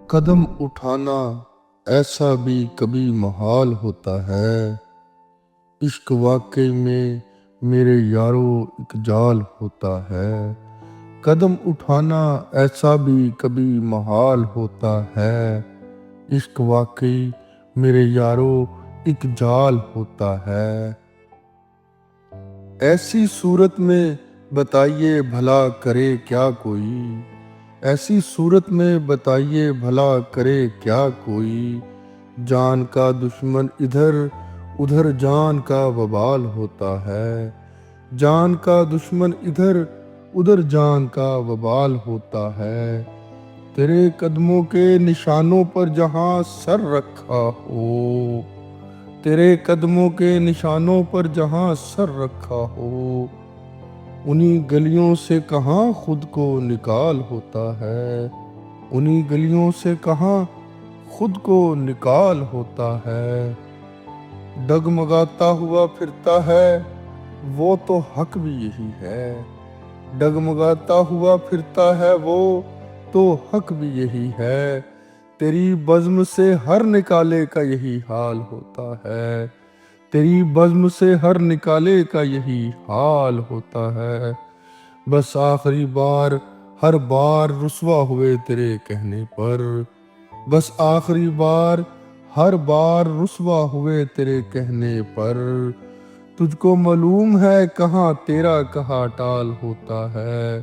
قدم اٹھانا ایسا بھی کبھی محال ہوتا ہے، عشق واقعی میں میرے یارو ایک جال ہوتا ہے۔ قدم اٹھانا ایسا بھی کبھی محال ہوتا ہے، عشق واقعی میرے یارو ایک جال ہوتا ہے۔ ایسی صورت میں بتائیے بھلا کرے کیا کوئی، ایسی صورت میں بتائیے بھلا کرے کیا کوئی، جان کا دشمن ادھر ادھر جان کا وبال ہوتا ہے، جان کا دشمن ادھر ادھر جان کا وبال ہوتا ہے۔ تیرے قدموں کے نشانوں پر جہاں سر رکھا ہو، تیرے قدموں کے نشانوں پر جہاں سر رکھا ہو، انہی گلیوں سے کہاں خود کو نکال ہوتا ہے، انہی گلیوں سے کہاں خود کو نکال ہوتا ہے۔ ڈگمگاتا ہوا پھرتا ہے وہ تو حق بھی یہی ہے، ڈگمگاتا ہوا پھرتا ہے وہ تو حق بھی یہی ہے۔ تیری بزم سے ہر نکالے کا یہی حال ہوتا ہے، تیری بزم سے ہر نکالے کا یہی حال ہوتا ہے۔ بس آخری بار ہر بار رسوا ہوئے تیرے کہنے پر، بس آخری بار ہر بار رسوا ہوئے تیرے کہنے پر۔ تجھ کو معلوم ہے کہاں تیرا کہاں ٹال ہوتا ہے،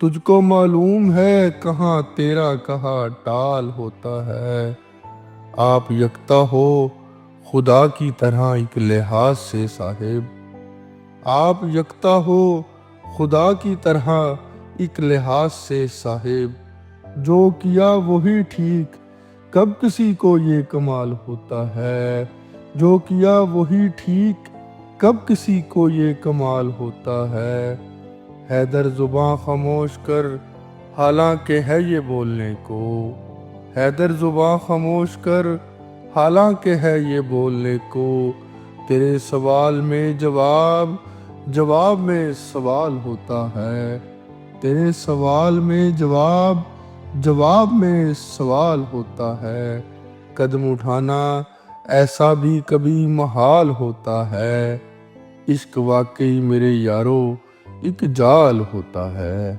تجھ کو معلوم ہے کہاں تیرا کہاں ٹال ہوتا ہے۔ آپ یکتا ہو خدا کی طرح ایک لحاظ سے صاحب، آپ یکتا ہو خدا کی طرح ایک لحاظ سے صاحب، جو کیا وہی ٹھیک کب کسی کو یہ کمال ہوتا ہے، جو کیا وہی ٹھیک کب کسی کو یہ کمال ہوتا ہے۔ حیدر زباں خاموش کر حالانکہ ہے یہ بولنے کو، حیدر زباں خاموش کر حالانکہ ہے یہ بولنے کو، تیرے سوال میں جواب جواب میں سوال ہوتا ہے، تیرے سوال میں جواب جواب میں سوال ہوتا ہے۔ قدم اٹھانا ایسا بھی کبھی محال ہوتا ہے، عشق واقعی میرے یارو ایک جال ہوتا ہے۔